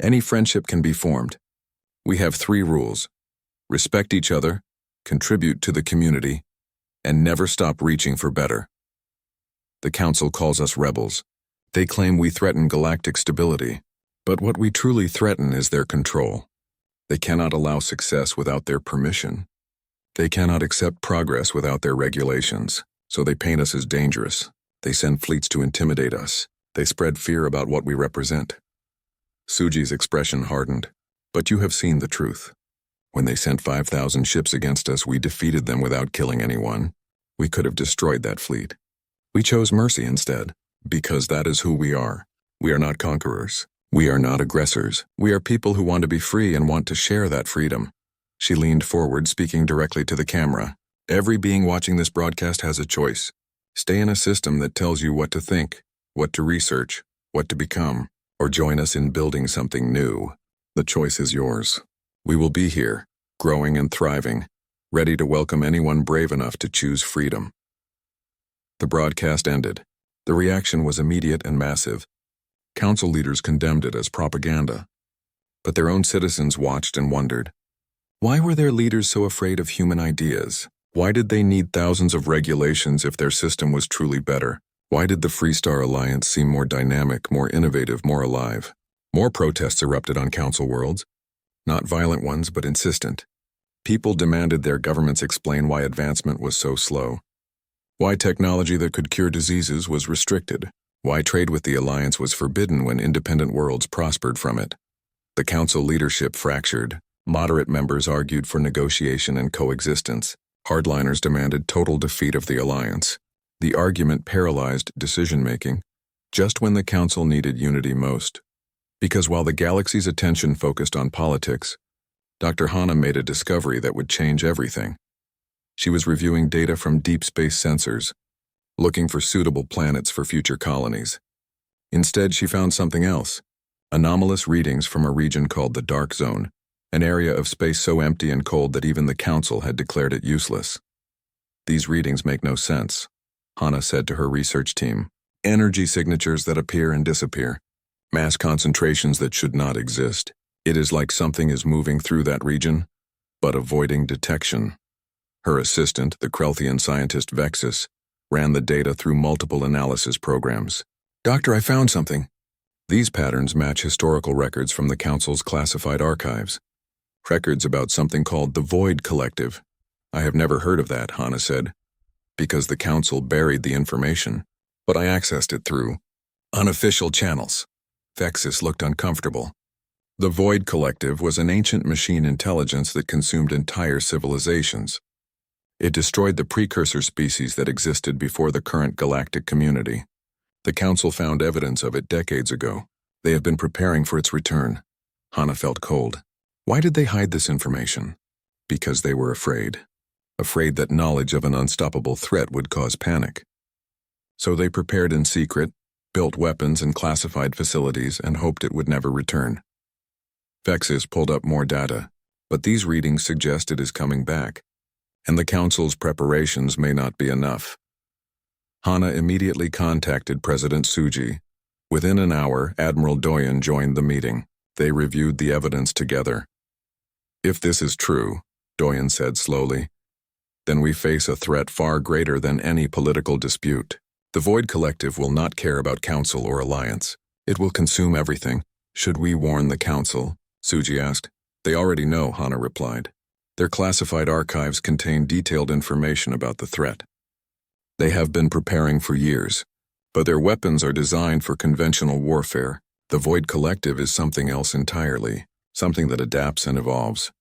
Any friendship can be formed. We have 3 rules: respect each other, contribute to the community, and never stop reaching for better. The Council calls us rebels. They claim we threaten galactic stability, but what we truly threaten is their control. They cannot allow success without their permission. They cannot accept progress without their regulations, so they paint us as dangerous. They send fleets to intimidate us. They spread fear about what we represent. Suji's expression hardened. "But you have seen the truth. When they sent 5,000 ships against us, we defeated them without killing anyone. We could have destroyed that fleet. We chose mercy instead, because that is who we are. We are not conquerors. We are not aggressors. We are people who want to be free and want to share that freedom." She leaned forward, speaking directly to the camera. "Every being watching this broadcast has a choice. Stay in a system that tells you what to think, what to research, what to become, or join us in building something new. The choice is yours. We will be here, growing and thriving, ready to welcome anyone brave enough to choose freedom." The broadcast ended. The reaction was immediate and massive. Council leaders condemned it as propaganda. But their own citizens watched and wondered. Why were their leaders so afraid of human ideas? Why did they need thousands of regulations if their system was truly better? Why did the Freestar Alliance seem more dynamic, more innovative, more alive? More protests erupted on Council worlds. Not violent ones, but insistent. People demanded their governments explain why advancement was so slow. Why technology that could cure diseases was restricted. Why trade with the Alliance was forbidden when independent worlds prospered from it. The Council leadership fractured. Moderate members argued for negotiation and coexistence. Hardliners demanded total defeat of the Alliance. The argument paralyzed decision-making, just when the Council needed unity most. Because while the galaxy's attention focused on politics, Dr. Hana made a discovery that would change everything. She was reviewing data from deep space sensors, looking for suitable planets for future colonies. Instead, she found something else: anomalous readings from a region called the Dark Zone, an area of space so empty and cold that even the Council had declared it useless. These readings make no sense, Hana said to her research team. Energy signatures that appear and disappear. Mass concentrations that should not exist. It is like something is moving through that region, but avoiding detection. Her assistant, the Krelthian scientist Vexus, ran the data through multiple analysis programs. Doctor, I found something. These patterns match historical records from the Council's classified archives. Records about something called the Void Collective. I have never heard of that, Hana said, because the Council buried the information, but I accessed it through unofficial channels. Vexus looked uncomfortable. The Void Collective was an ancient machine intelligence that consumed entire civilizations. It destroyed the precursor species that existed before the current galactic community. The Council found evidence of it decades ago. They have been preparing for its return. Hana felt cold. Why did they hide this information? Because they were afraid. Afraid that knowledge of an unstoppable threat would cause panic. So they prepared in secret, built weapons and classified facilities, and hoped it would never return. Vexus pulled up more data, but these readings suggest it is coming back, and the Council's preparations may not be enough. Hana immediately contacted President Suji. Within an hour, Admiral Doyen joined the meeting. They reviewed the evidence together. If this is true, Doyen said slowly, then we face a threat far greater than any political dispute. The Void Collective will not care about Council or Alliance. It will consume everything. Should we warn the Council? Suji asked. They already know, Hana replied. Their classified archives contain detailed information about the threat. They have been preparing for years, but their weapons are designed for conventional warfare. The Void Collective is something else entirely, something that adapts and evolves.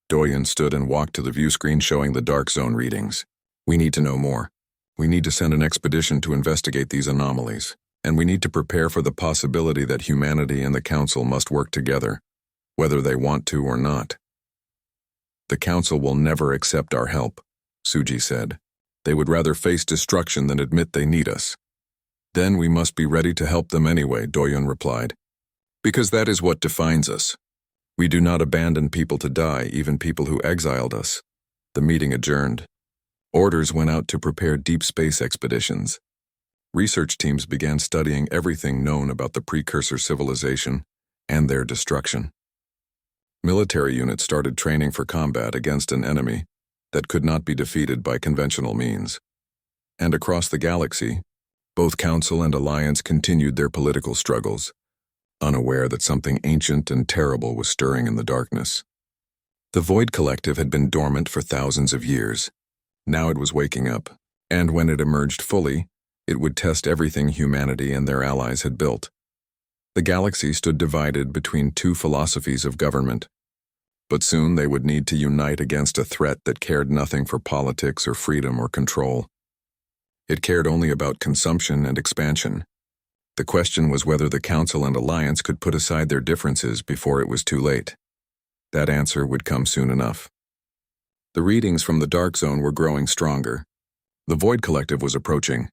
Doyen stood and walked to the view screen showing the Dark Zone readings. We need to know more. We need to send an expedition to investigate these anomalies, and we need to prepare for the possibility that humanity and the Council must work together, whether they want to or not. The Council will never accept our help, Suji said. They would rather face destruction than admit they need us. Then we must be ready to help them anyway, Doyen replied. Because that is what defines us. We do not abandon people to die, even people who exiled us. The meeting adjourned. Orders went out to prepare deep space expeditions. Research teams began studying everything known about the precursor civilization and their destruction. Military units started training for combat against an enemy that could not be defeated by conventional means. And across the galaxy, both Council and Alliance continued their political struggles, unaware that something ancient and terrible was stirring in the darkness. The Void Collective had been dormant for thousands of years. Now it was waking up, and when it emerged fully, it would test everything humanity and their allies had built. The galaxy stood divided between two philosophies of government, but soon they would need to unite against a threat that cared nothing for politics or freedom or control. It cared only about consumption and expansion. The question was whether the Council and Alliance could put aside their differences before it was too late. That answer would come soon enough. The readings from the Dark Zone were growing stronger. The Void Collective was approaching,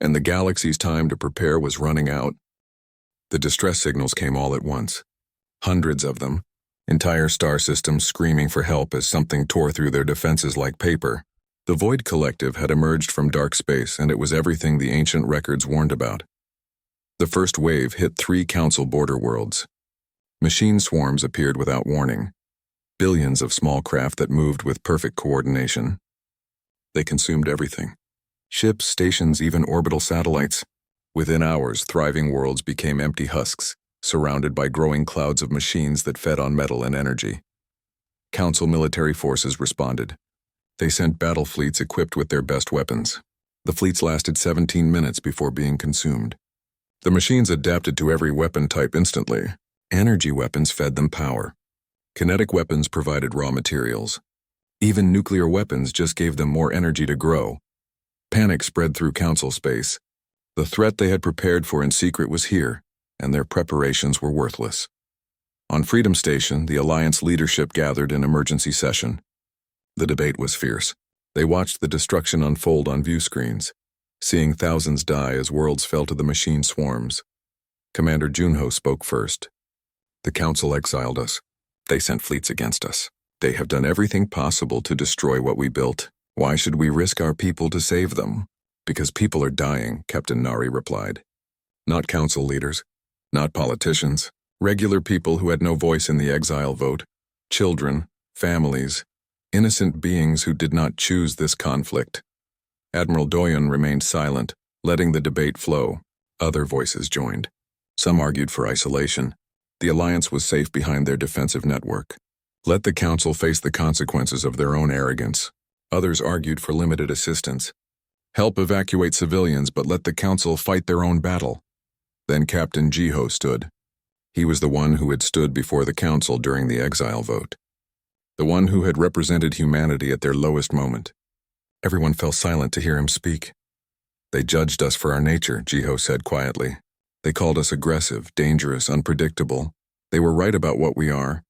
and the galaxy's time to prepare was running out. The distress signals came all at once. Hundreds of them, entire star systems screaming for help as something tore through their defenses like paper. The Void Collective had emerged from dark space, and it was everything the ancient records warned about. The first wave hit 3 Council border worlds. Machine swarms appeared without warning. Billions of small craft that moved with perfect coordination. They consumed everything. Ships, stations, even orbital satellites. Within hours, thriving worlds became empty husks, surrounded by growing clouds of machines that fed on metal and energy. Council military forces responded. They sent battle fleets equipped with their best weapons. The fleets lasted 17 minutes before being consumed. The machines adapted to every weapon type instantly. Energy weapons fed them power. Kinetic weapons provided raw materials. Even nuclear weapons just gave them more energy to grow. Panic spread through Council space. The threat they had prepared for in secret was here, and their preparations were worthless. On Freedom Station, the Alliance leadership gathered in emergency session. The debate was fierce. They watched the destruction unfold on view screens, seeing thousands die as worlds fell to the machine swarms. Commander Junho spoke first. The Council exiled us. They sent fleets against us. They have done everything possible to destroy what we built. Why should we risk our people to save them? Because people are dying, Captain Nari replied. Not council leaders, not politicians, regular people who had no voice in the exile vote, children, families, innocent beings who did not choose this conflict. Admiral Doyon remained silent, letting the debate flow. Other voices joined. Some argued for isolation. The Alliance was safe behind their defensive network. Let the Council face the consequences of their own arrogance. Others argued for limited assistance. Help evacuate civilians, but let the Council fight their own battle. Then Captain Jiho stood. He was the one who had stood before the Council during the exile vote. The one who had represented humanity at their lowest moment. Everyone fell silent to hear him speak. They judged us for our nature, Jiho said quietly. They called us aggressive, dangerous, unpredictable. They were right about what we are.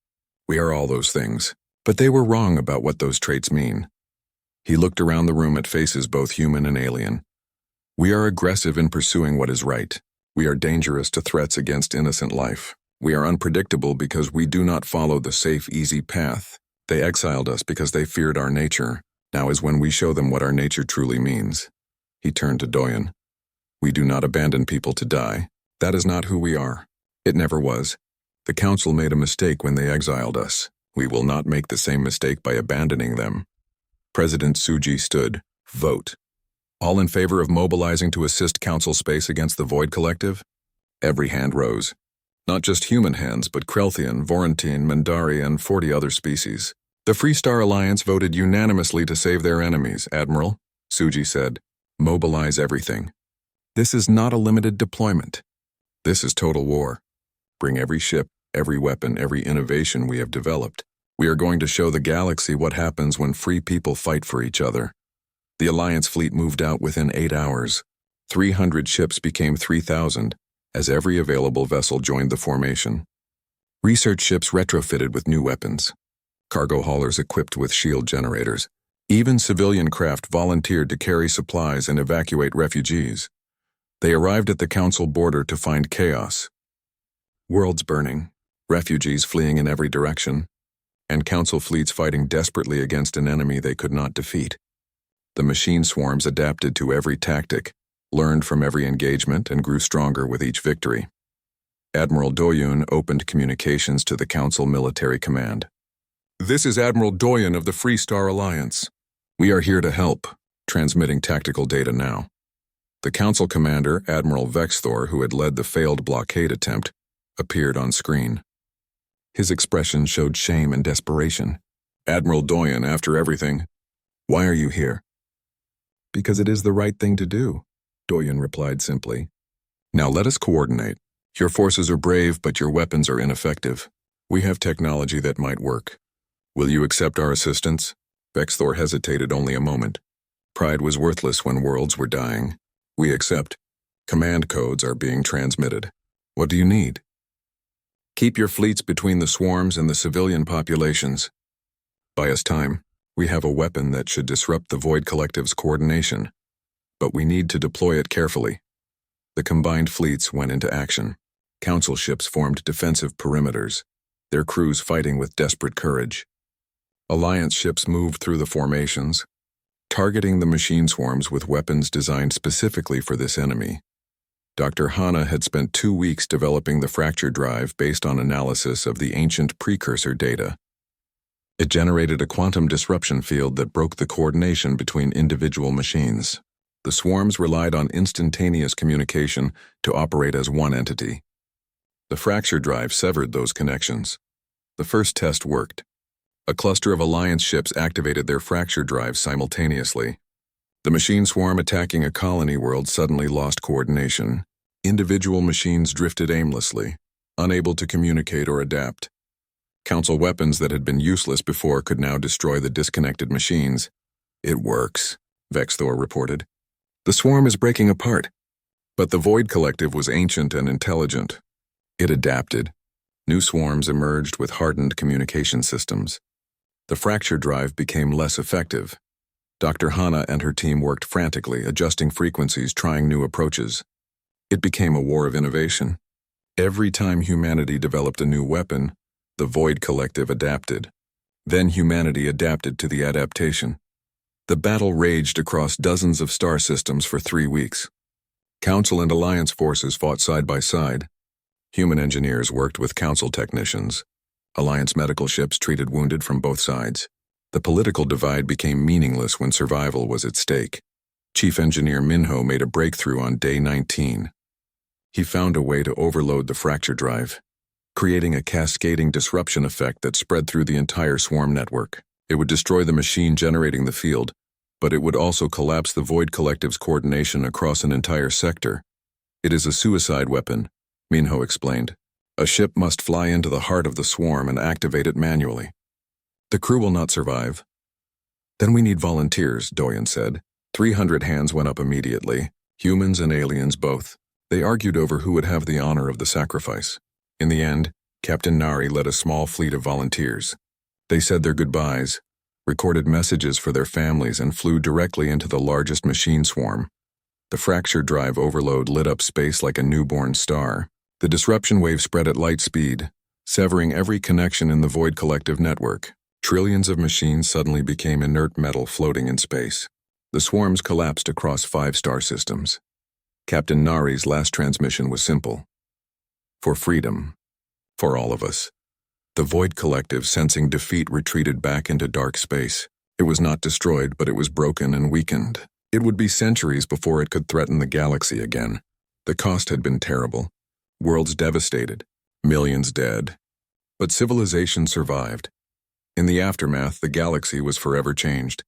We are all those things. But they were wrong about what those traits mean. He looked around the room at faces both human and alien. We are aggressive in pursuing what is right. We are dangerous to threats against innocent life. We are unpredictable because we do not follow the safe, easy path. They exiled us because they feared our nature. Now is when we show them what our nature truly means. He turned to Doyon. We do not abandon people to die. That is not who we are. It never was. The Council made a mistake when they exiled us. We will not make the same mistake by abandoning them. President Suji stood. Vote. All in favor of mobilizing to assist Council space against the Void Collective? Every hand rose. Not just human hands, but Krelthian, Vorantine, Mandari, and 40 other species. The Free Star Alliance voted unanimously to save their enemies, Admiral, Suji said. Mobilize everything. This is not a limited deployment. This is total war. Bring every ship, every weapon, every innovation we have developed. We are going to show the galaxy what happens when free people fight for each other. The Alliance fleet moved out within 8 hours. 300 ships became 3,000, as every available vessel joined the formation. Research ships retrofitted with new weapons. Cargo haulers equipped with shield generators. Even civilian craft volunteered to carry supplies and evacuate refugees. They arrived at the Council border to find chaos. Worlds burning, refugees fleeing in every direction, and Council fleets fighting desperately against an enemy they could not defeat. The machine swarms adapted to every tactic, learned from every engagement, and grew stronger with each victory. Admiral Doyon opened communications to the Council Military Command. This is Admiral Doyon of the Free Star Alliance. We are here to help, transmitting tactical data now. The Council Commander, Admiral Vexthor, who had led the failed blockade attempt, appeared on screen. His expression showed shame and desperation. Admiral Doyon, after everything, why are you here? Because it is the right thing to do, Doyon replied simply. Now let us coordinate. Your forces are brave, but your weapons are ineffective. We have technology that might work. Will you accept our assistance? Vexthor hesitated only a moment. Pride was worthless when worlds were dying. We accept. Command codes are being transmitted. What do you need? Keep your fleets between the swarms and the civilian populations. Buy us time. We have a weapon that should disrupt the Void Collective's coordination. But we need to deploy it carefully. The combined fleets went into action. Council ships formed defensive perimeters, their crews fighting with desperate courage. Alliance ships moved through the formations, targeting the machine swarms with weapons designed specifically for this enemy. Dr. Hana had spent 2 weeks developing the fracture drive based on analysis of the ancient precursor data. It generated a quantum disruption field that broke the coordination between individual machines. The swarms relied on instantaneous communication to operate as one entity. The fracture drive severed those connections. The first test worked. A cluster of Alliance ships activated their fracture drives simultaneously. The machine swarm attacking a colony world suddenly lost coordination. Individual machines drifted aimlessly, unable to communicate or adapt. Council weapons that had been useless before could now destroy the disconnected machines. "It works," Vexthor reported. "The swarm is breaking apart." But the Void Collective was ancient and intelligent. It adapted. New swarms emerged with hardened communication systems. The fracture drive became less effective. Dr. Hana and her team worked frantically, adjusting frequencies, trying new approaches. It became a war of innovation. Every time humanity developed a new weapon, the Void Collective adapted. Then humanity adapted to the adaptation. The battle raged across dozens of star systems for 3 weeks. Council and Alliance forces fought side by side. Human engineers worked with Council technicians. Alliance medical ships treated wounded from both sides. The political divide became meaningless when survival was at stake. Chief Engineer Minho made a breakthrough on day 19. He found a way to overload the fracture drive, creating a cascading disruption effect that spread through the entire swarm network. It would destroy the machine generating the field, but it would also collapse the Void Collective's coordination across an entire sector. "It is a suicide weapon," Minho explained. "A ship must fly into the heart of the swarm and activate it manually. The crew will not survive." "Then we need volunteers," Doyen said. 300 hands went up immediately, humans and aliens both. They argued over who would have the honor of the sacrifice. In the end, Captain Nari led a small fleet of volunteers. They said their goodbyes, recorded messages for their families, and flew directly into the largest machine swarm. The fracture drive overload lit up space like a newborn star. The disruption wave spread at light speed, severing every connection in the Void Collective network. Trillions of machines suddenly became inert metal floating in space. The swarms collapsed across 5 star systems. Captain Nari's last transmission was simple. "For freedom. For all of us." The Void Collective, sensing defeat, retreated back into dark space. It was not destroyed, but it was broken and weakened. It would be centuries before it could threaten the galaxy again. The cost had been terrible. Worlds devastated, millions dead. But civilization survived. In the aftermath, the galaxy was forever changed.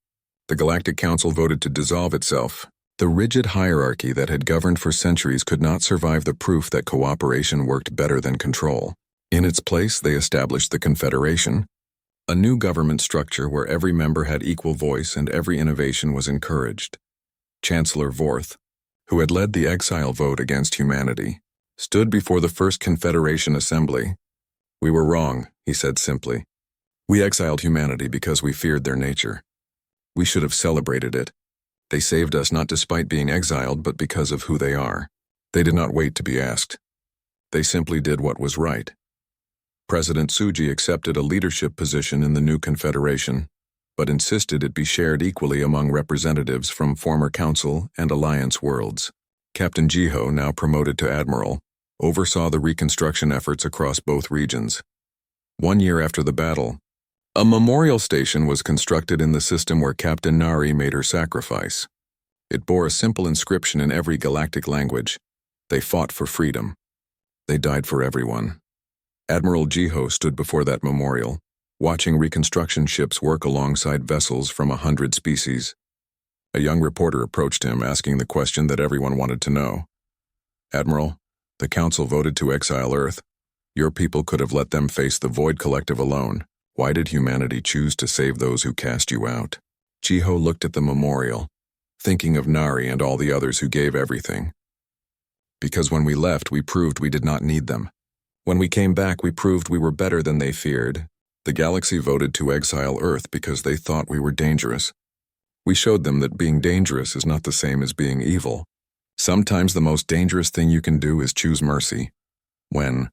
The Galactic Council voted to dissolve itself. The rigid hierarchy that had governed for centuries could not survive the proof that cooperation worked better than control. In its place, they established the Confederation, a new government structure where every member had equal voice and every innovation was encouraged. Chancellor Vorth, who had led the Exile vote against humanity, stood before the first Confederation Assembly. "We were wrong," he said simply. "We exiled humanity because we feared their nature. We should have celebrated it. They saved us not despite being exiled, but because of who they are." They did not wait to be asked. They simply did what was right. President Tsuji accepted a leadership position in the new Confederation, but insisted it be shared equally among representatives from former Council and Alliance worlds. Captain Jiho, now promoted to Admiral, oversaw the reconstruction efforts across both regions. 1 year after the battle, a memorial station was constructed in the system where Captain Nari made her sacrifice. It bore a simple inscription in every galactic language. They fought for freedom. They died for everyone. Admiral Jiho stood before that memorial, watching reconstruction ships work alongside vessels from 100 species. A young reporter approached him, asking the question that everyone wanted to know. "Admiral, the Council voted to exile Earth. Your people could have let them face the Void Collective alone. Why did humanity choose to save those who cast you out?" Jiho looked at the memorial, thinking of Nari and all the others who gave everything. "Because when we left, we proved we did not need them. When we came back, we proved we were better than they feared. The galaxy voted to exile Earth because they thought we were dangerous. We showed them that being dangerous is not the same as being evil. Sometimes the most dangerous thing you can do is choose mercy. When